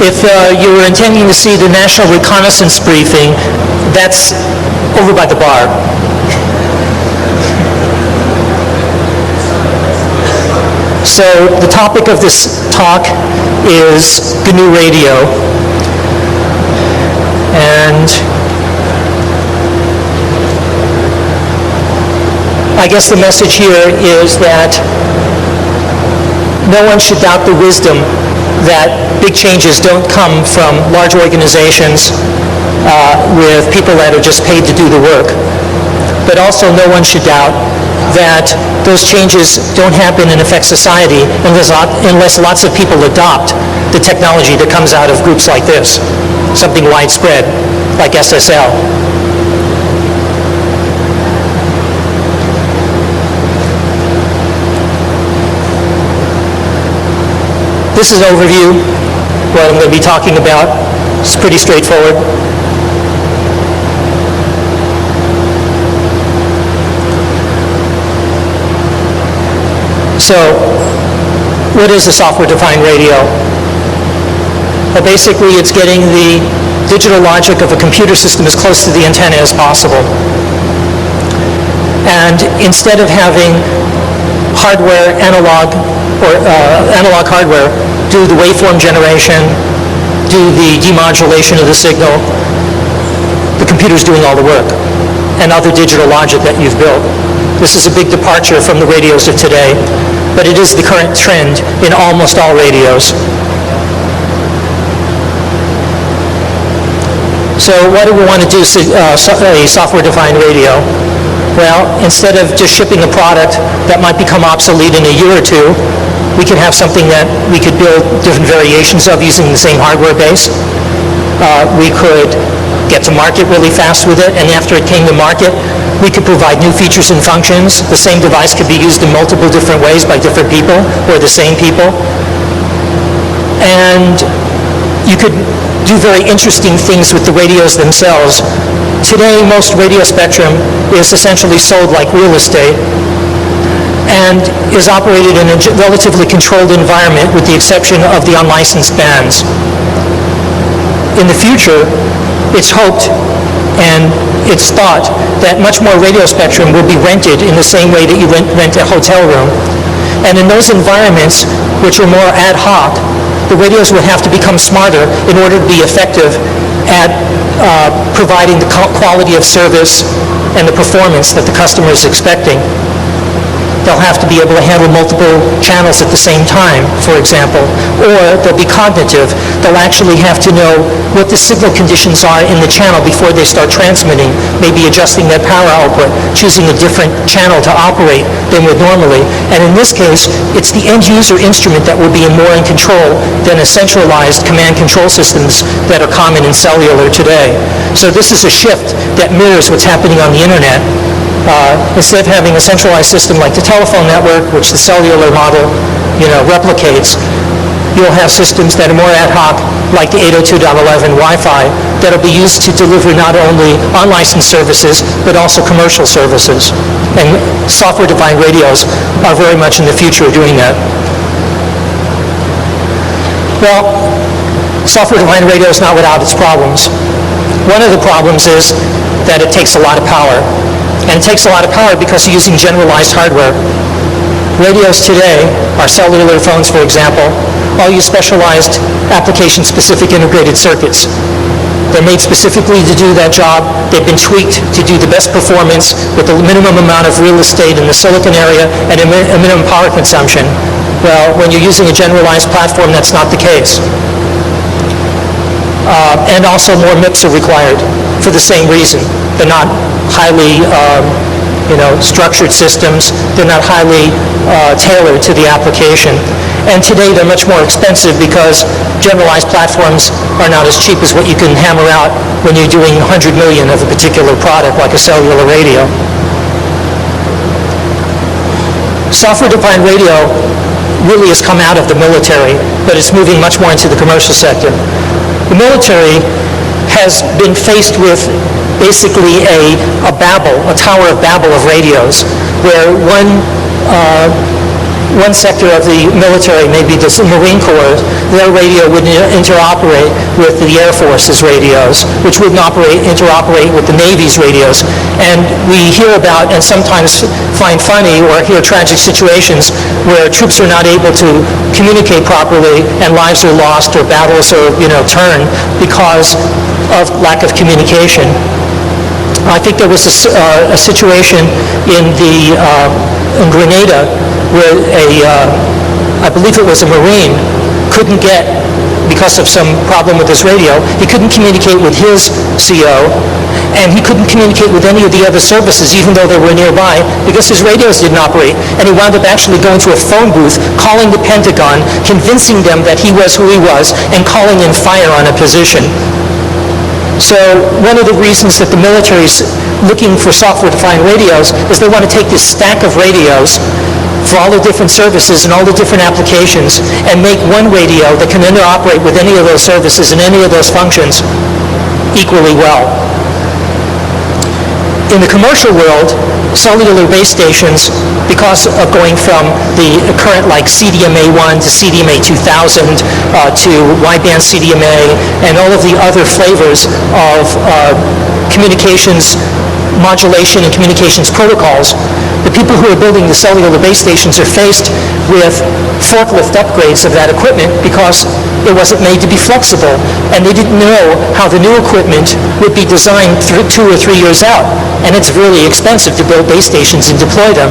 If you were intending to see the National Reconnaissance Briefing, that's over by the bar. So the topic of this talk is GNURadio. And I guess the message here is that no one should doubt the wisdom that big changes don't come from large organizations with people that are just paid to do the work. But also no one should doubt that those changes don't happen and affect society unless lots of people adopt the technology that comes out of groups like this, something widespread like SSL. This is an overview. What I'm going to be talking about. It's pretty straightforward. So, what is a software-defined radio? Well, basically, it's getting the digital logic of a computer system as close to the antenna as possible. And instead of having hardware, analog hardware, do the waveform generation, do the demodulation of the signal, the computer's doing all the work, and other digital logic that you've built. This is a big departure from the radios of today, but it is the current trend in almost all radios. So what do we want to do a software-defined radio? Well, instead of just shipping a product that might become obsolete in a year or two, we could have something that we could build different variations of using the same hardware base. We could get to market really fast with it, and after it came to market, we could provide new features and functions. The same device could be used in multiple different ways by different people or the same people. And you could do very interesting things with the radios themselves. Today, most radio spectrum is essentially sold like real estate and is operated in a relatively controlled environment with the exception of the unlicensed bands. In the future, it's hoped and it's thought that much more radio spectrum will be rented in the same way that you rent a hotel room. And in those environments, which are more ad hoc, the radios will have to become smarter in order to be effective at providing the quality of service and the performance that the customer is expecting. They'll have to be able to handle multiple channels at the same time, for example, or they'll be cognitive. They'll actually have to know what the signal conditions are in the channel before they start transmitting, maybe adjusting their power output, choosing a different channel to operate than would normally. And in this case, it's the end user instrument that will be more in control than a centralized command control systems that are common in cellular today. So this is a shift that mirrors what's happening on the internet. Instead of having a centralized system like the telephone network, which the cellular model, replicates, you'll have systems that are more ad hoc, like the 802.11 Wi-Fi, that'll be used to deliver not only unlicensed services, but also commercial services. And software-defined radios are very much in the future of doing that. Well, software-defined radio is not without its problems. One of the problems is that it takes a lot of power. And it takes a lot of power because you're using generalized hardware. Radios today, our cellular phones, for example, all use specialized application-specific integrated circuits. They're made specifically to do that job. They've been tweaked to do the best performance with the minimum amount of real estate in the silicon area and a minimum power consumption. Well, when you're using a generalized platform, that's not the case. And also more MIPS are required for the same reason. They're not highly structured systems. They're not highly tailored to the application. And today they're much more expensive because generalized platforms are not as cheap as what you can hammer out when you're doing 100 million of a particular product like a cellular radio. Software-defined radio really has come out of the military, but it's moving much more into the commercial sector. The military has been faced with basically a Babel, a Tower of Babel of radios, where one one sector of the military, maybe the Marine Corps, their radio would interoperate with the Air Force's radios, which wouldn't interoperate with the Navy's radios. And we hear about and sometimes find funny or hear tragic situations where troops are not able to communicate properly and lives are lost or battles are, turned because of lack of communication. I think there was a situation in Grenada where I believe it was a Marine, couldn't get, because of some problem with his radio, he couldn't communicate with his CO, and he couldn't communicate with any of the other services, even though they were nearby, because his radios didn't operate. And he wound up actually going to a phone booth, calling the Pentagon, convincing them that he was who he was, and calling in fire on a position. So one of the reasons that the military is looking for software-defined radios is they want to take this stack of radios for all the different services and all the different applications and make one radio that can interoperate with any of those services and any of those functions equally well. In the commercial world, cellular base stations, because of going from the current like CDMA1 to CDMA 2000 to wideband CDMA and all of the other flavors of communications modulation and communications protocols, the people who are building the cellular base stations are faced with forklift upgrades of that equipment because it wasn't made to be flexible, and they didn't know how the new equipment would be designed 2 or 3 years out, and it's really expensive to build base stations and deploy them.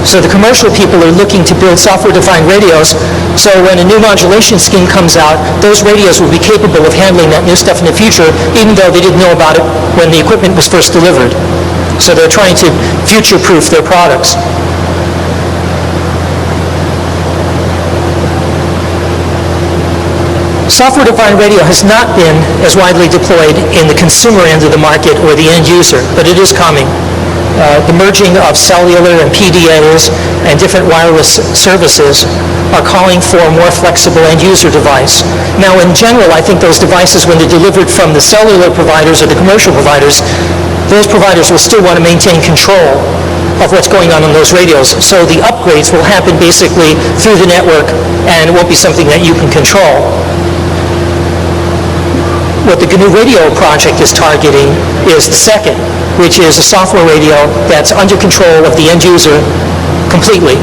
So the commercial people are looking to build software-defined radios, so when a new modulation scheme comes out, those radios will be capable of handling that new stuff in the future, even though they didn't know about it when the equipment was first delivered. So they're trying to future-proof their products. Software-defined radio has not been as widely deployed in the consumer end of the market or the end user, but it is coming. The merging of cellular and PDAs and different wireless services are calling for a more flexible end-user device. Now, in general, I think those devices, when they're delivered from the cellular providers or the commercial providers, those providers will still want to maintain control of what's going on those radios. So the upgrades will happen basically through the network, and it won't be something that you can control. What the GNURadio project is targeting is the second, which is a software radio that's under control of the end user completely.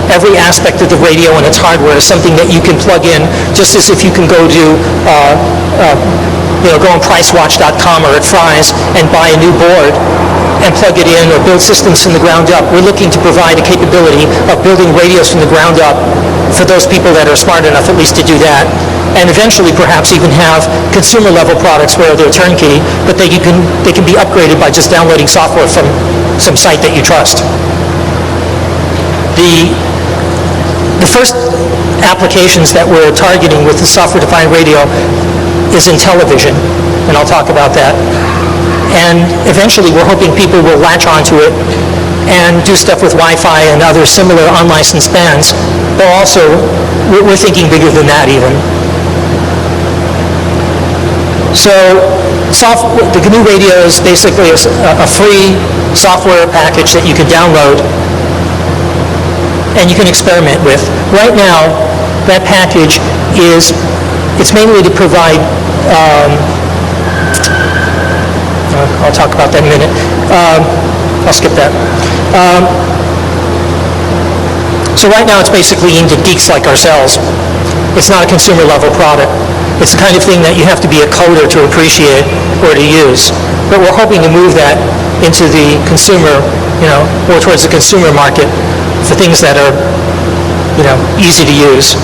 Every aspect of the radio and its hardware is something that you can plug in, just as if you can go to go on pricewatch.com or at Fry's and buy a new board and plug it in or build systems from the ground up. We're looking to provide a capability of building radios from the ground up for those people that are smart enough at least to do that, and eventually perhaps even have consumer level products where they're turnkey, but they can be upgraded by just downloading software from some site that you trust. The first applications that we're targeting with the software-defined radio is in television, and I'll talk about that. And eventually we're hoping people will latch onto it and do stuff with Wi-Fi and other similar unlicensed bands, but also we're thinking bigger than that even. So the GNURadio is basically a free software package that you can download and you can experiment with. Right now, that package it's mainly to provide, I'll talk about that in a minute. I'll skip that. So right now it's basically aimed at geeks like ourselves. It's not a consumer level product. It's the kind of thing that you have to be a coder to appreciate or to use. But we're hoping to move that into the consumer, more towards the consumer market for things that are, easy to use.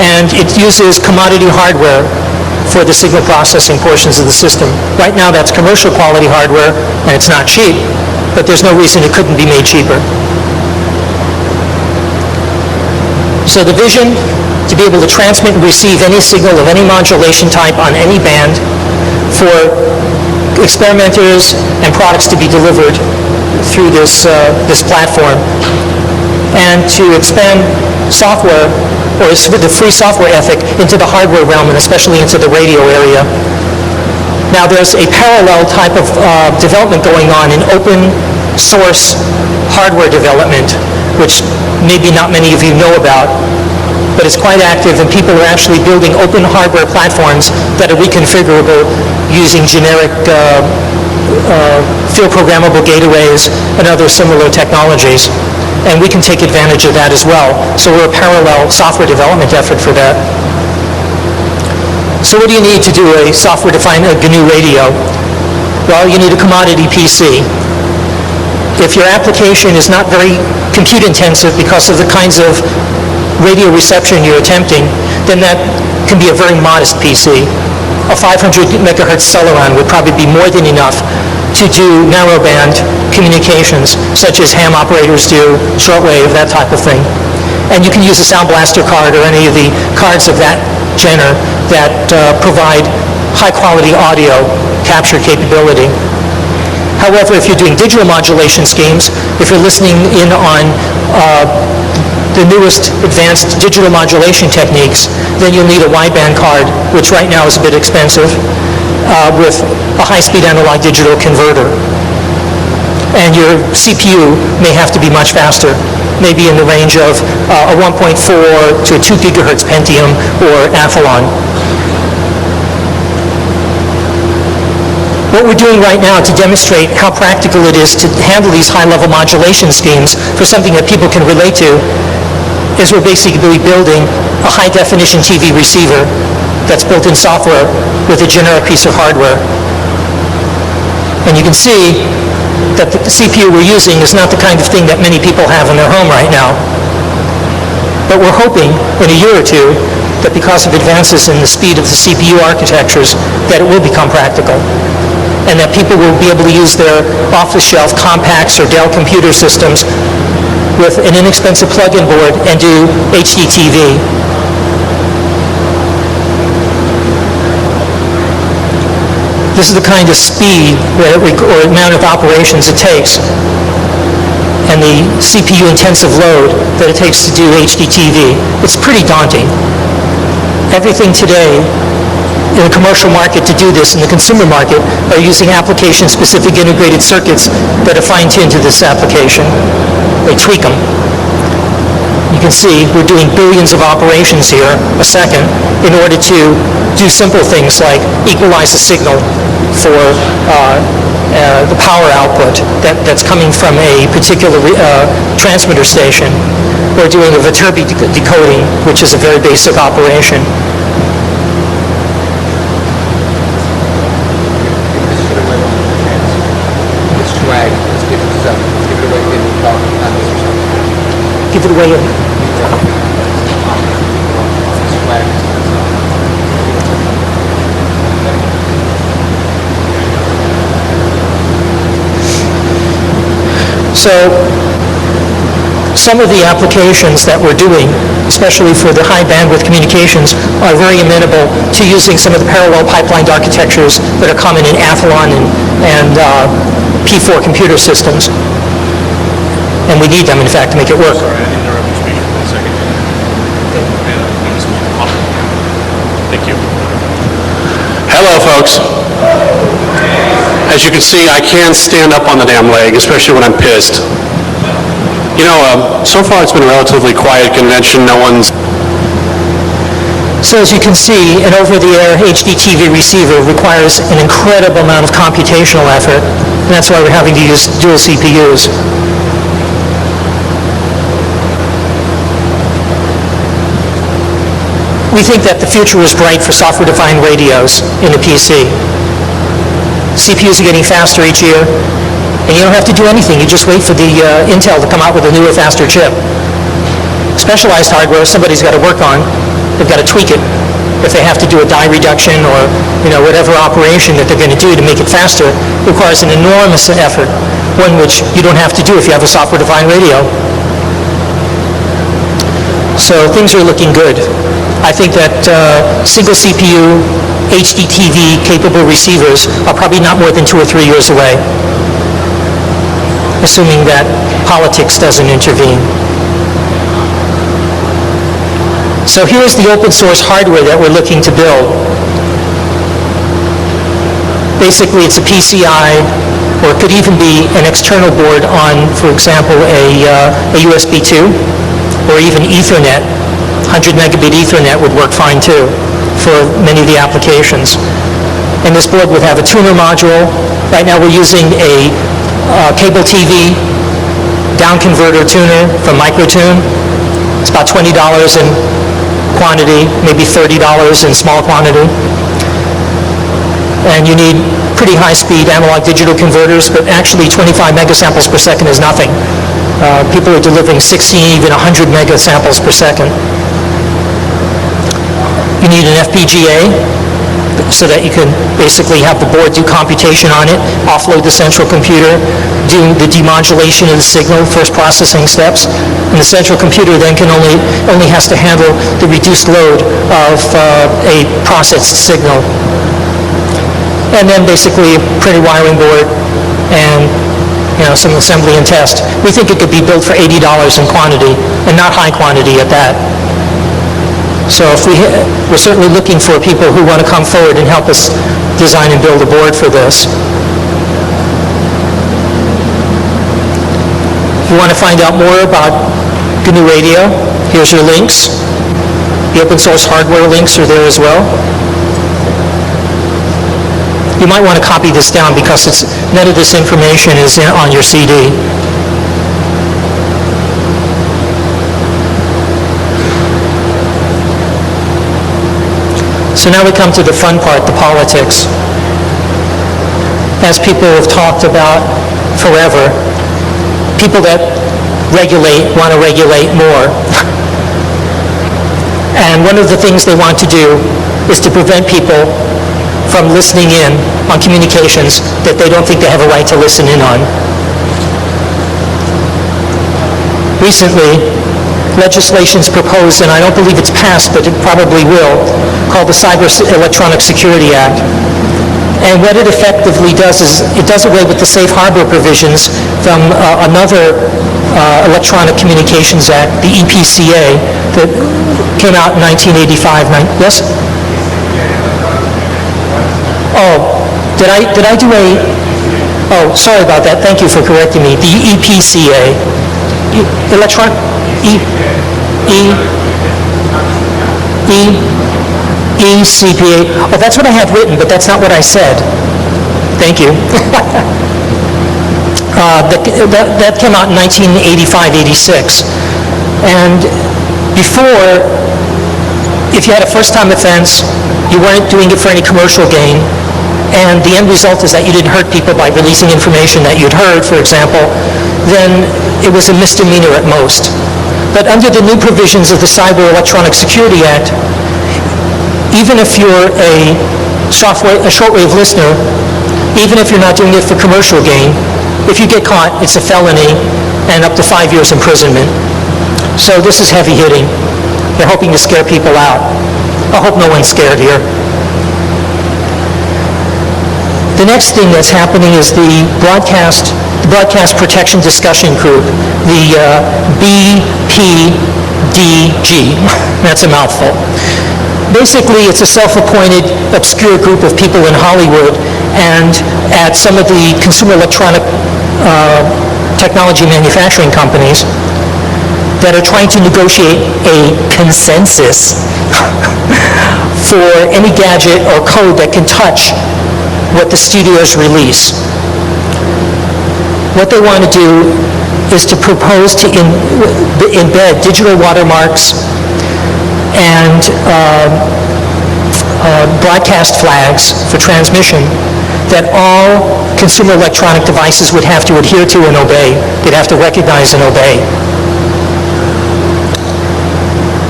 And it uses commodity hardware for the signal processing portions of the system. Right now that's commercial quality hardware and it's not cheap, but there's no reason it couldn't be made cheaper. So the vision, to be able to transmit and receive any signal of any modulation type on any band for experimenters and products to be delivered through this platform, and to expand software, or the free software ethic, into the hardware realm and especially into the radio area. Now there's a parallel type of development going on in open source hardware development, which maybe not many of you know about, but it's quite active, and people are actually building open hardware platforms that are reconfigurable using generic field programmable gate arrays and other similar technologies. And we can take advantage of that as well. So we're a parallel software development effort for that. So what do you need to do a software-defined GNU radio? Well, you need a commodity PC. If your application is not very compute intensive because of the kinds of radio reception you're attempting, then that can be a very modest PC. A 500 megahertz Celeron would probably be more than enough to do narrowband communications, such as ham operators do, shortwave, that type of thing. And you can use a Sound Blaster card or any of the cards of that genre that provide high-quality audio capture capability. However, if you're doing digital modulation schemes, if you're listening in on the newest advanced digital modulation techniques, then you'll need a wideband card, which right now is a bit expensive, with a high-speed analog digital converter. And your CPU may have to be much faster, maybe in the range of a 1.4 to a 2 gigahertz Pentium or Athlon. What we're doing right now to demonstrate how practical it is to handle these high-level modulation schemes for something that people can relate to is we're basically building a high-definition TV receiver that's built in software with a generic piece of hardware. And you can see that the CPU we're using is not the kind of thing that many people have in their home right now. But we're hoping in a year or two that because of advances in the speed of the CPU architectures, that it will become practical, and that people will be able to use their off-the-shelf Compaqs or Dell computer systems with an inexpensive plug-in board and do HDTV. This is the kind of speed or amount of operations it takes, and the CPU-intensive load that it takes to do HDTV. It's pretty daunting. Everything today in the commercial market to do this in the consumer market are using application-specific integrated circuits that are fine-tuned to this application. They tweak them. You can see we're doing billions of operations here a second in order to do simple things like equalize the signal for the power output that's coming from a particular transmitter station, or doing a Viterbi decoding, which is a very basic operation. Give it away. So some of the applications that we're doing, especially for the high bandwidth communications, are very amenable to using some of the parallel pipelined architectures that are common in Athlon and P4 computer systems. And we need them, in fact, to make it work. Sorry, I interrupt you speaking for 1 second. Thank you. Hello, folks. As you can see, I can stand up on the damn leg, especially when I'm pissed. You know, so far it's been a relatively quiet convention. No one's... So as you can see, an over-the-air HDTV receiver requires an incredible amount of computational effort, and that's why we're having to use dual CPUs. We think that the future is bright for software-defined radios in the PC. CPUs are getting faster each year, and you don't have to do anything. You just wait for the Intel to come out with a newer, faster chip. Specialized hardware somebody's got to work on. They've got to tweak it. If they have to do a die reduction or whatever operation that they're going to do to make it faster, requires an enormous effort, one which you don't have to do if you have a software-defined radio. So things are looking good. I think that single CPU HDTV capable receivers are probably not more than 2 or 3 years away, assuming that politics doesn't intervene. So here's the open source hardware that we're looking to build. Basically, it's a PCI or it could even be an external board on, for example, a USB 2, or even Ethernet. 100 megabit Ethernet would work fine too for many of the applications. And this board would have a tuner module. Right now we're using a cable TV down converter tuner from Microtune. It's about $20 in quantity, maybe $30 in small quantity. And you need pretty high-speed analog digital converters, but actually 25 megasamples per second is nothing. People are delivering 60, even 100 megasamples per second. You need an FPGA so that you can basically have the board do computation on it, offload the central computer, do the demodulation of the signal, first processing steps, and the central computer then can only has to handle the reduced load of a processed signal. And then basically a printed wiring board and some assembly and test. We think it could be built for $80 in quantity, and not high quantity at that. So we're certainly looking for people who want to come forward and help us design and build a board for this. If you want to find out more about GNURadio, here's your links. The open source hardware links are there as well. You might want to copy this down because none of this information is on your CD. So now we come to the fun part, the politics. As people have talked about forever, people that regulate want to regulate more. And one of the things they want to do is to prevent people from listening in on communications that they don't think they have a right to listen in on. Recently, legislation's proposed, and I don't believe it's passed, but it probably will, called the Cyber Electronic Security Act. And what it effectively does is it does away with the safe harbor provisions from another Electronic Communications Act, the EPCA, that came out in 1985. Yes? Oh, did I do a... Oh, sorry about that. Thank you for correcting me. The EPCA. ECPA. Oh, that's what I had written, but that's not what I said. Thank you. That came out in 1985-86. And before, if you had a first-time offense, you weren't doing it for any commercial gain, and the end result is that you didn't hurt people by releasing information that you'd heard, for example, then it was a misdemeanor at most. But under the new provisions of the Cyber Electronic Security Act, even if you're a shortwave listener, even if you're not doing it for commercial gain, if you get caught, it's a felony and up to 5 years imprisonment. So this is heavy hitting. They're hoping to scare people out. I hope no one's scared here. The next thing that's happening is the Broadcast Protection Discussion Group, the BPDG. That's a mouthful. Basically, it's a self-appointed, obscure group of people in Hollywood and at some of the consumer electronic technology manufacturing companies that are trying to negotiate a consensus for any gadget or code that can touch what the studios release. What they want to do is to propose to embed digital watermarks and broadcast flags for transmission that all consumer electronic devices would have to adhere to and obey. They'd have to recognize and obey.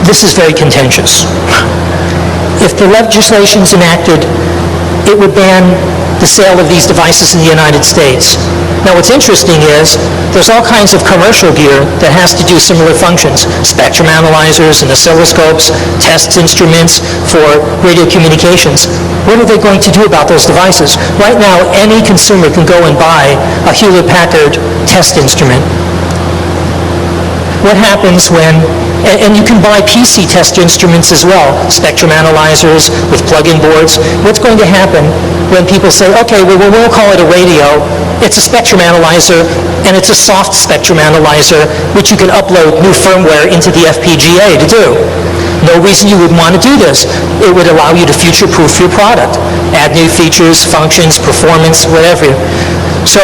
This is very contentious. If the legislation's enacted, it would ban the sale of these devices in the United States. Now what's interesting is there's all kinds of commercial gear that has to do similar functions. Spectrum analyzers and oscilloscopes, test instruments for radio communications. What are they going to do about those devices? Right now, any consumer can go and buy a Hewlett-Packard test instrument. what happens when, and you can buy PC test instruments as well, spectrum analyzers with plug-in boards. What's going to happen when people say, okay, well, we won't call it a radio, it's a spectrum analyzer, and it's a soft spectrum analyzer, which you can upload new firmware into the FPGA to do. No reason you would want to do this. It would allow you to future-proof your product, add new features, functions, performance, whatever. So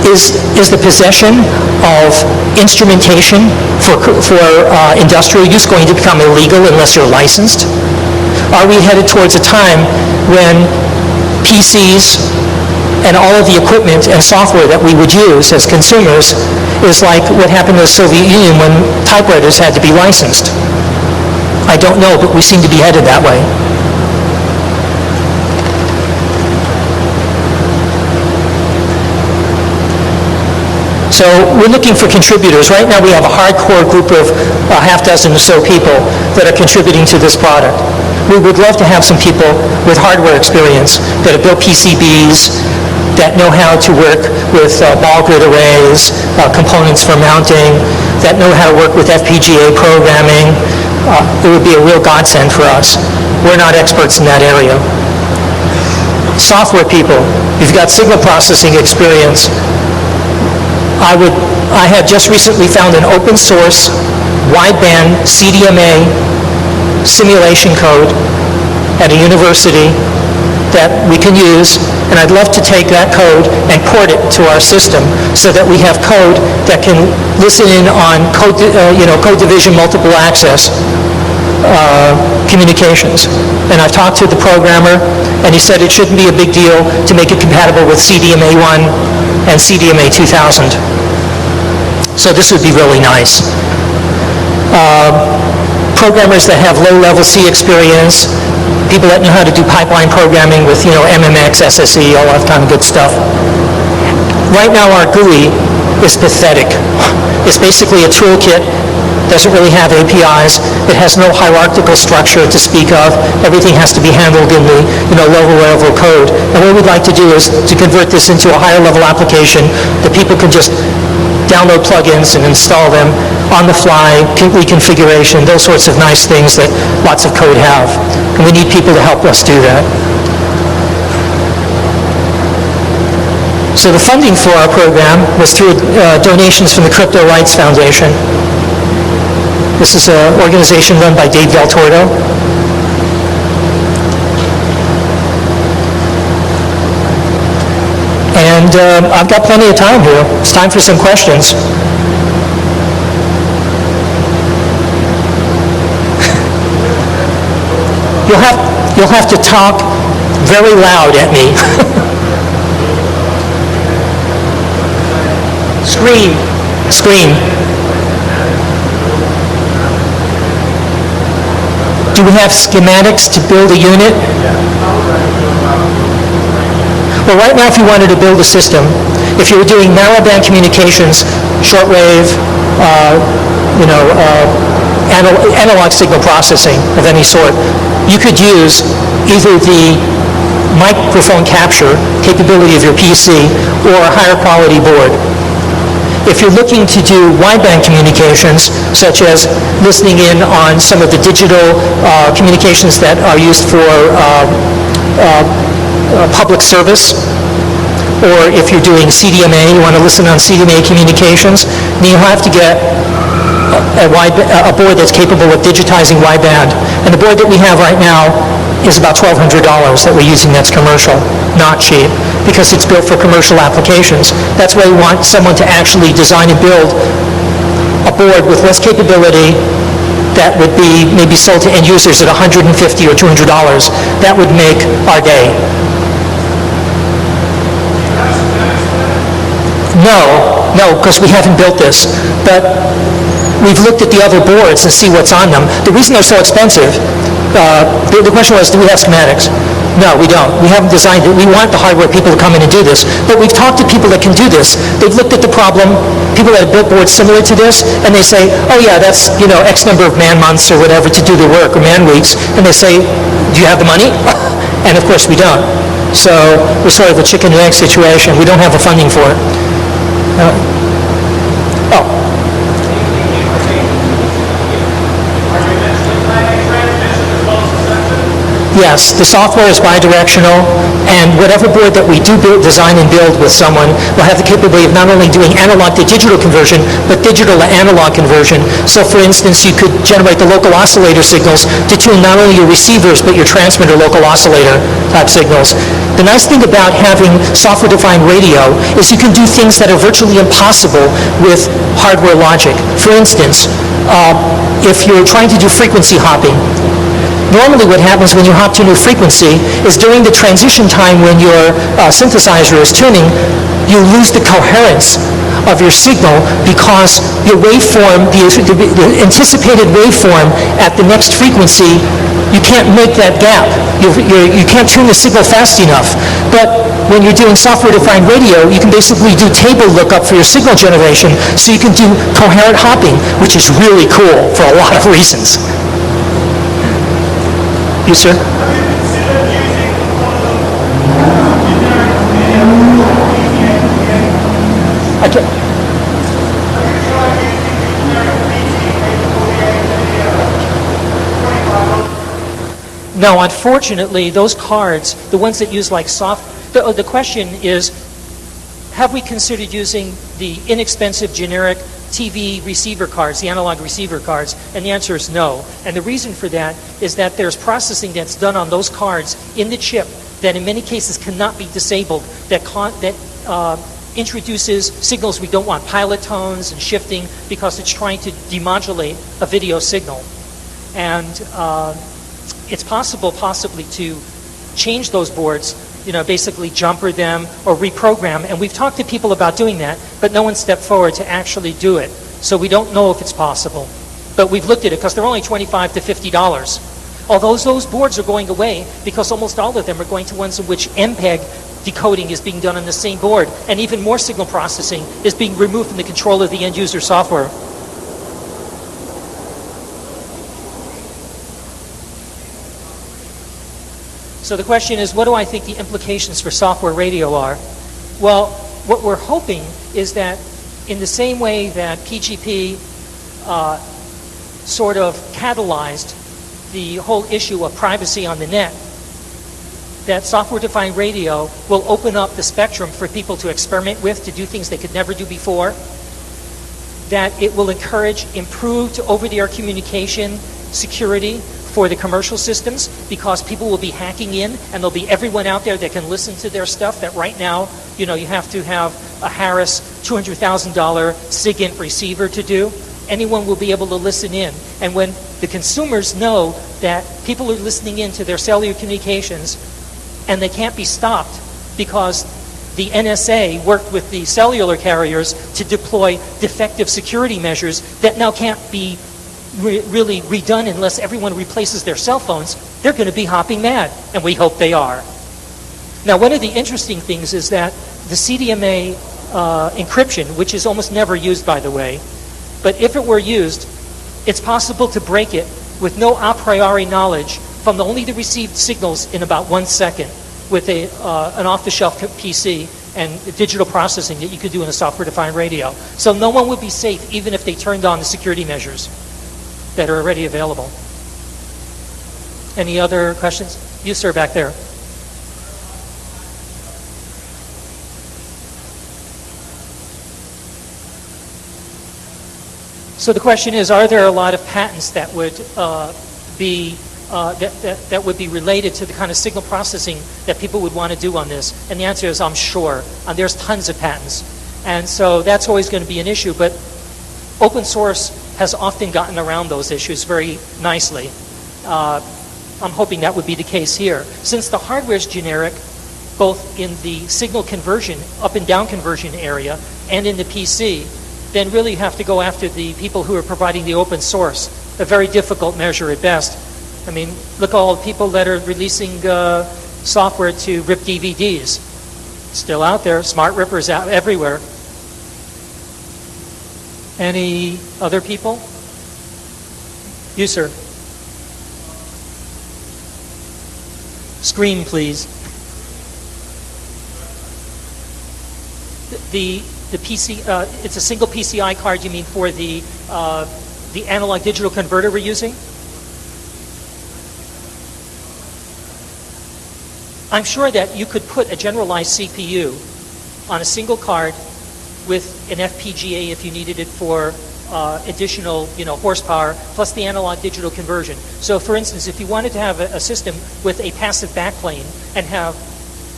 is the possession of instrumentation for industrial use going to become illegal unless you're licensed? Are we headed towards a time when PCs and all of the equipment and software that we would use as consumers is like what happened in the Soviet Union when typewriters had to be licensed? I don't know, but we seem to be headed that way. So we're looking for contributors. Right now we have a hardcore group of a half dozen or so people that are contributing to this product. We would love to have some people with hardware experience that have built PCBs, that know how to work with ball grid arrays, components for mounting, that know how to work with FPGA programming. It would be a real godsend for us. We're not experts in that area. Software people, you've got signal processing experience. I have just recently found an open source wideband CDMA simulation code at a university that we can use, and I'd love to take that code and port it to our system so that we have code that can listen in on code division multiple access communications. And I've talked to the programmer, and he said it shouldn't be a big deal to make it compatible with CDMA 1 and CDMA 2000. So this would be really nice. Programmers that have low-level C experience, people that know how to do pipeline programming with, MMX, SSE, all that kind of good stuff. Right now our GUI is pathetic. It's basically a toolkit, doesn't really have APIs. It has no hierarchical structure to speak of. Everything has to be handled in the lower level code. And what we'd like to do is to convert this into a higher level application that people can just download plugins and install them on the fly, reconfiguration, those sorts of nice things that lots of code have. And we need people to help us do that. So the funding for our program was through donations from the Crypto Rights Foundation. This is an organization run by Dave Del Tordo. And I've got plenty of time here. It's time for some questions. You'll have to talk very loud at me. Scream. Do we have schematics to build a unit? Well, right now, if you wanted to build a system, if you were doing narrowband communications, shortwave, analog signal processing of any sort, you could use either the microphone capture capability of your PC or a higher quality board. If you're looking to do wideband communications, such as listening in on some of the digital communications that are used for public service, or if you're doing CDMA, you want to listen on CDMA communications, then you'll have to get a board that's capable of digitizing wideband. And the board that we have right now is about $1,200 that we're using that's commercial, not cheap, because it's built for commercial applications. That's why we want someone to actually design and build a board with less capability that would be maybe sold to end users at $150 or $200. That would make our day. No, because we haven't built this. But we've looked at the other boards and see what's on them. The reason they're so expensive, the question was, do we have schematics? No, we don't. We haven't designed it. We want the hardware people to come in and do this. But we've talked to people that can do this. They've looked at the problem, people that have built boards similar to this, and they say, oh yeah, that's X number of man months or whatever to do the work, or man weeks. And they say, do you have the money? And of course we don't. So we're sort of a chicken and egg situation. We don't have the funding for it. yes, the software is bidirectional, and whatever board that we do design and build with someone will have the capability of not only doing analog to digital conversion, but digital to analog conversion. So for instance, you could generate the local oscillator signals to tune not only your receivers, but your transmitter local oscillator type signals. The nice thing about having software-defined radio is you can do things that are virtually impossible with hardware logic. For instance, if you're trying to do frequency hopping, normally what happens when you hop to a new frequency is during the transition time when your synthesizer is tuning, you lose the coherence of your signal because your waveform, the anticipated waveform at the next frequency, you can't make that gap. You can't tune the signal fast enough. But when you're doing software-defined radio, you can basically do table lookup for your signal generation, so you can do coherent hopping, which is really cool for a lot of reasons. You, sir? No, unfortunately, those cards, the ones that use like the question is, have we considered using the inexpensive generic TV receiver cards, the analog receiver cards? And the answer is no. And the reason for that is that there's processing that's done on those cards in the chip that in many cases cannot be disabled, that introduces signals we don't want, pilot tones and shifting, because it's trying to demodulate a video signal. And it's possible possibly to change those boards, basically jumper them or reprogram. And we've talked to people about doing that, but no one stepped forward to actually do it. So we don't know if it's possible. But we've looked at it because they're only $25 to $50. Although those boards are going away because almost all of them are going to ones in which MPEG decoding is being done on the same board, and even more signal processing is being removed from the control of the end user software. So the question is, what do I think the implications for software radio are? Well, what we're hoping is that in the same way that PGP sort of catalyzed the whole issue of privacy on the net, that software-defined radio will open up the spectrum for people to experiment with, to do things they could never do before, that it will encourage improved over-the-air communication security for the commercial systems, because people will be hacking in and there'll be everyone out there that can listen to their stuff that right now, you have to have a Harris $200,000 SIGINT receiver to do. Anyone will be able to listen in. And when the consumers know that people are listening in to their cellular communications and they can't be stopped because the NSA worked with the cellular carriers to deploy defective security measures that now can't be really redone unless everyone replaces their cell phones, they're going to be hopping mad, and we hope they are. Now, one of the interesting things is that the CDMA encryption, which is almost never used, by the way, but if it were used, it's possible to break it with no a priori knowledge from only the received signals in about 1 second with an off-the-shelf PC and digital processing that you could do in a software-defined radio. So no one would be safe even if they turned on the security measures that are already available. Any other questions? You, sir, back there. So the question is, are there a lot of patents that would be related to the kind of signal processing that people would want to do on this? And the answer is, I'm sure. There's tons of patents. And so that's always going to be an issue. But open source has often gotten around those issues very nicely. I'm hoping that would be the case here. Since the hardware is generic, both in the signal conversion, up and down conversion area, and in the PC, then really you have to go after the people who are providing the open source, a very difficult measure at best. I mean, look at all the people that are releasing software to rip DVDs. Still out there, smart rippers out everywhere. Any other people? You, sir. Screen, please. The PC, it's a single PCI card, you mean, for the analog digital converter we're using? I'm sure that you could put a generalized CPU on a single card with an FPGA if you needed it for additional, horsepower, plus the analog digital conversion. So for instance, if you wanted to have a system with a passive backplane and have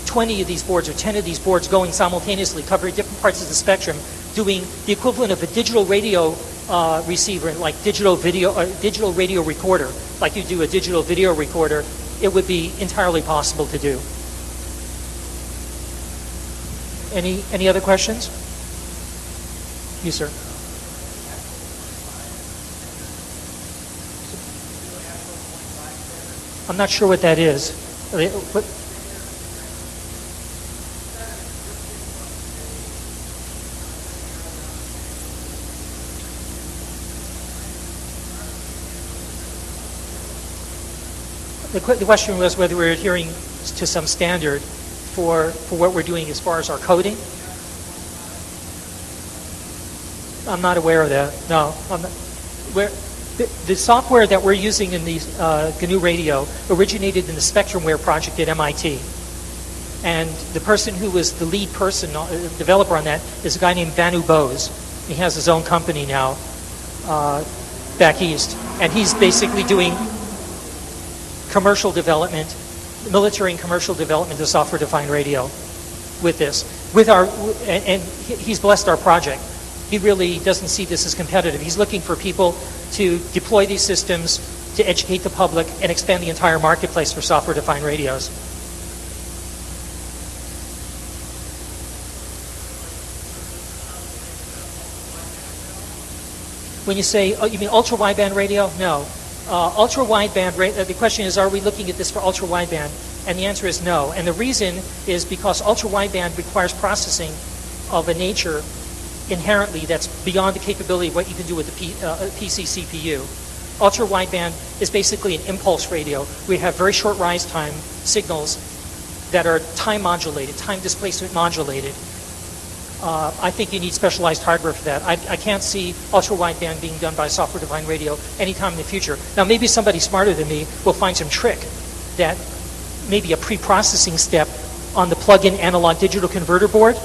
20 of these boards or 10 of these boards going simultaneously, covering different parts of the spectrum, doing the equivalent of a digital radio receiver, like digital radio recorder, like you do a digital video recorder, it would be entirely possible to do. Any other questions? You, sir. I'm not sure what that is. The question was whether we're adhering to some standard for what we're doing as far as our coding. I'm not aware of that. No, I'm not. The software that we're using in the GNURadio originated in the Spectrumware project at MIT. And the person who was the lead person, developer on that, is a guy named Vanu Bose. He has his own company now back east. And he's basically doing commercial development, military and commercial development of software-defined radio with this. And he's blessed our project. He really doesn't see this as competitive. He's looking for people to deploy these systems, to educate the public, and expand the entire marketplace for software-defined radios. When you say, you mean ultra-wideband radio? No. Ultra-wideband, the question is, are we looking at this for ultra-wideband? And the answer is no. And the reason is because ultra-wideband requires processing of a nature inherently that's beyond the capability of what you can do with the PC CPU. Ultra-wideband is basically an impulse radio. We have very short rise time signals that are time modulated, time displacement modulated. I think you need specialized hardware for that. I can't see ultra-wideband being done by software-defined radio anytime in the future. Now, maybe somebody smarter than me will find some trick that maybe a pre-processing step on the plug-in analog digital converter board.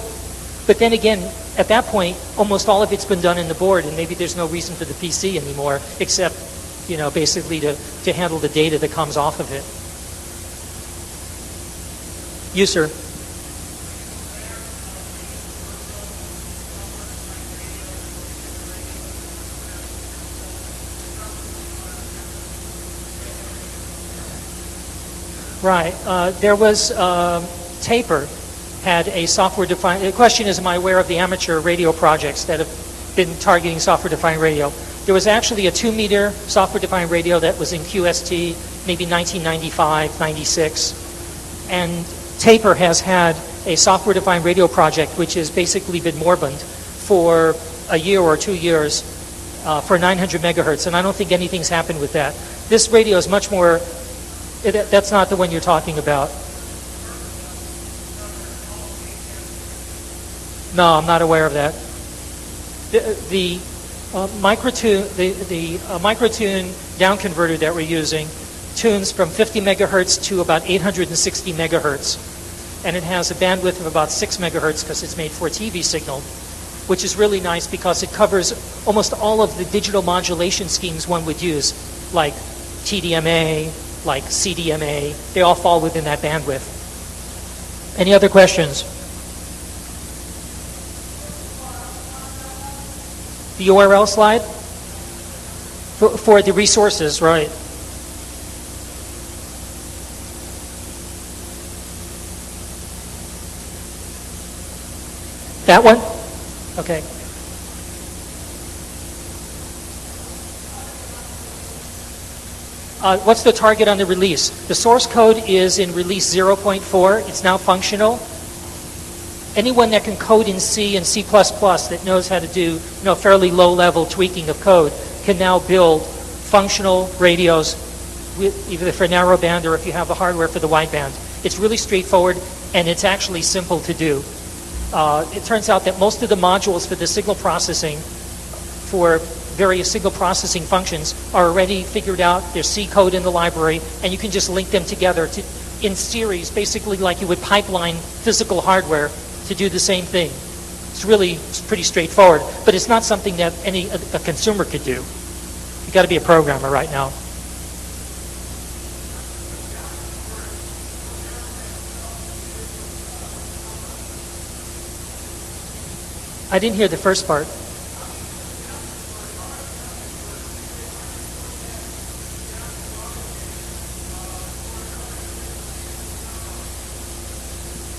But then again, at that point, almost all of it's been done in the board, and maybe there's no reason for the PC anymore, except, basically to handle the data that comes off of it. You, sir. Right. There was Taper had a software-defined. The question is, am I aware of the amateur radio projects that have been targeting software-defined radio? There was actually a 2-meter software-defined radio that was in QST, maybe 1995, 96, and Taper has had a software-defined radio project which has basically been moribund for a year or 2 years for 900 megahertz, and I don't think anything's happened with that. This radio is much more. That's not the one you're talking about. No, I'm not aware of that. The microtune down converter that we're using tunes from 50 megahertz to about 860 megahertz. And it has a bandwidth of about 6 megahertz because it's made for a TV signal, which is really nice because it covers almost all of the digital modulation schemes one would use, like TDMA, like CDMA. They all fall within that bandwidth. Any other questions? The URL slide? For the resources, right. That one? Okay. What's the target on the release? The source code is in release 0.4. It's now functional. Anyone that can code in C and C++ that knows how to do fairly low-level tweaking of code can now build functional radios, either for narrowband or if you have the hardware for the wideband. It's really straightforward, and it's actually simple to do. It turns out that most of the modules for the signal processing for various signal processing functions are already figured out. There's C code in the library, and you can just link them together to in series, basically like you would pipeline physical hardware to do the same thing. It's pretty straightforward, but it's not something that a consumer could do. You've got to be a programmer right now. I didn't hear the first part.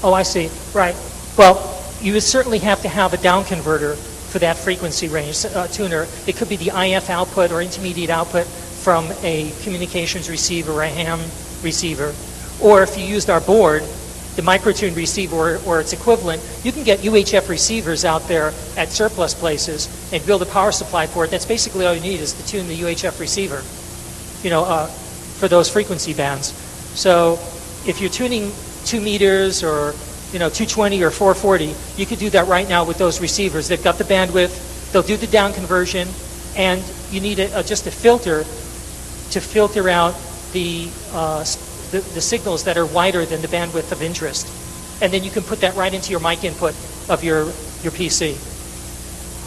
Oh, I see. Right. Well, you would certainly have to have a down converter for that frequency range tuner. It could be the IF output or intermediate output from a communications receiver or a ham receiver. Or if you used our board, the microtune receiver or its equivalent, you can get UHF receivers out there at surplus places and build a power supply for it. That's basically all you need is to tune the UHF receiver, for those frequency bands. So if you're tuning 2 meters or 220 or 440, you could do that right now with those receivers. They've got the bandwidth, they'll do the down conversion, and you need just a filter to filter out the signals that are wider than the bandwidth of interest. And then you can put that right into your mic input of your PC.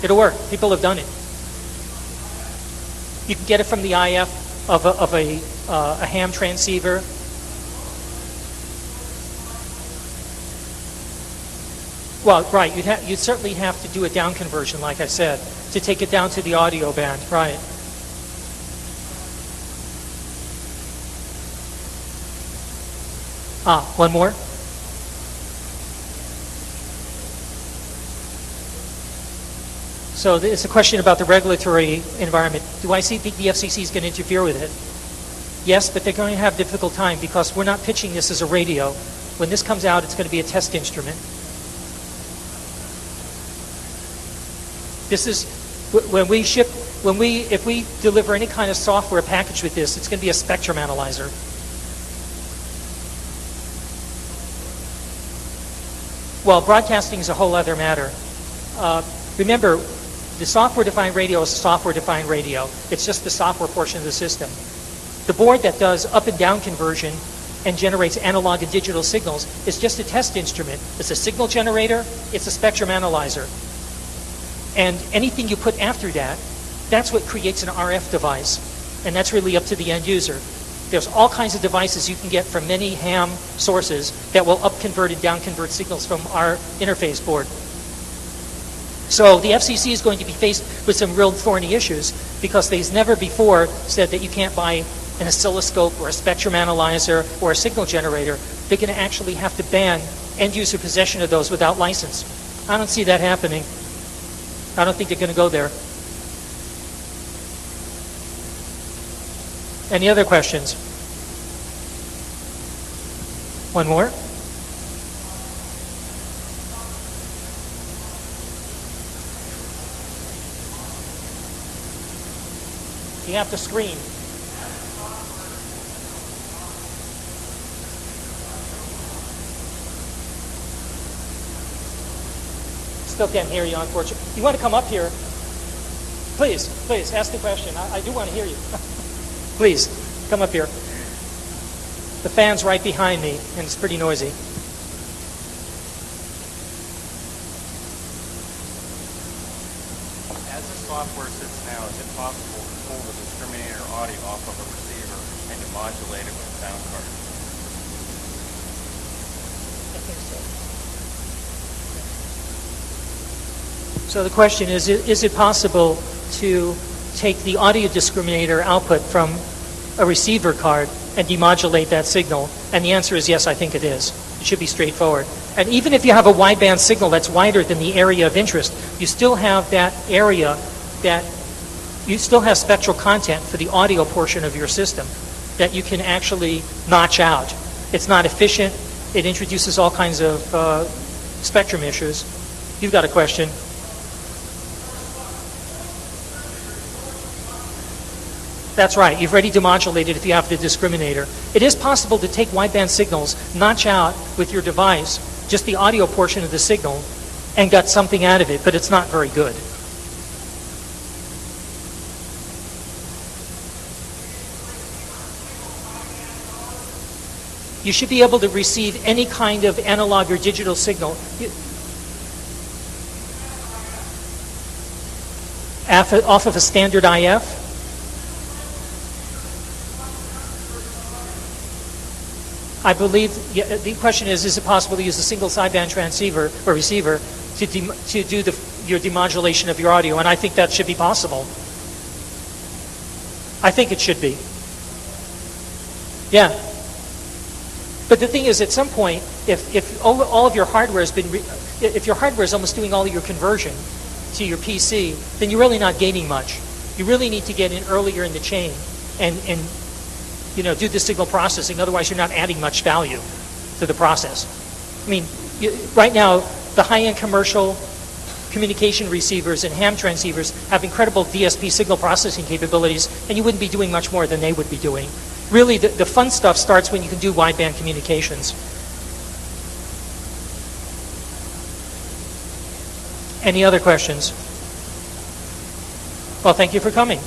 It'll work. People have done it. You can get it from the IF of a ham transceiver. Well, right, you'd certainly have to do a down conversion, like I said, to take it down to the audio band, right. One more? So it's a question about the regulatory environment. Do I think the FCC is going to interfere with it? Yes, but they're going to have a difficult time because we're not pitching this as a radio. When this comes out, it's going to be a test instrument. This is if we deliver any kind of software package with this, it's going to be a spectrum analyzer. Well, broadcasting is a whole other matter. Remember, the software-defined radio is a software-defined radio. It's just the software portion of the system. The board that does up and down conversion and generates analog and digital signals is just a test instrument. It's a signal generator. It's a spectrum analyzer. And anything you put after that, that's what creates an RF device. And that's really up to the end user. There's all kinds of devices you can get from many ham sources that will up-convert and down-convert signals from our interface board. So the FCC is going to be faced with some real thorny issues because they've never before said that you can't buy an oscilloscope or a spectrum analyzer or a signal generator. They're going to actually have to ban end-user possession of those without license. I don't see that happening. I don't think they're going to go there. Any other questions? One more? You have to scream. Still can't hear you, unfortunately. You want to come up here? Please, ask the question. I do want to hear you. Please, come up here. The fan's right behind me, and it's pretty noisy. As the software sits now, is it possible to pull the discriminator audio off of a receiver and to modulate it with a sound card? I think so. So the question is it possible to take the audio discriminator output from a receiver card and demodulate that signal? And the answer is yes, I think it is. It should be straightforward. And even if you have a wideband signal that's wider than the area of interest, you still have that area that you still have spectral content for the audio portion of your system that you can actually notch out. It's not efficient. It introduces all kinds of spectrum issues. You've got a question. That's right. You've already demodulated if you have the discriminator. It is possible to take wideband signals, notch out with your device just the audio portion of the signal, and get something out of it, but it's not very good. You should be able to receive any kind of analog or digital signal. Off of a standard IF? I believe the question is it possible to use a single sideband transceiver or receiver to do your demodulation of your audio? And I think that should be possible. I think it should be. Yeah. But the thing is, at some point, if all of your hardware has been, if your hardware is almost doing all of your conversion to your PC, then you're really not gaining much. You really need to get in earlier in the chain and do the signal processing. Otherwise, you're not adding much value to the process. I mean, right now, the high-end commercial communication receivers and ham transceivers have incredible DSP signal processing capabilities, and you wouldn't be doing much more than they would be doing. Really, the fun stuff starts when you can do wideband communications. Any other questions? Well, thank you for coming.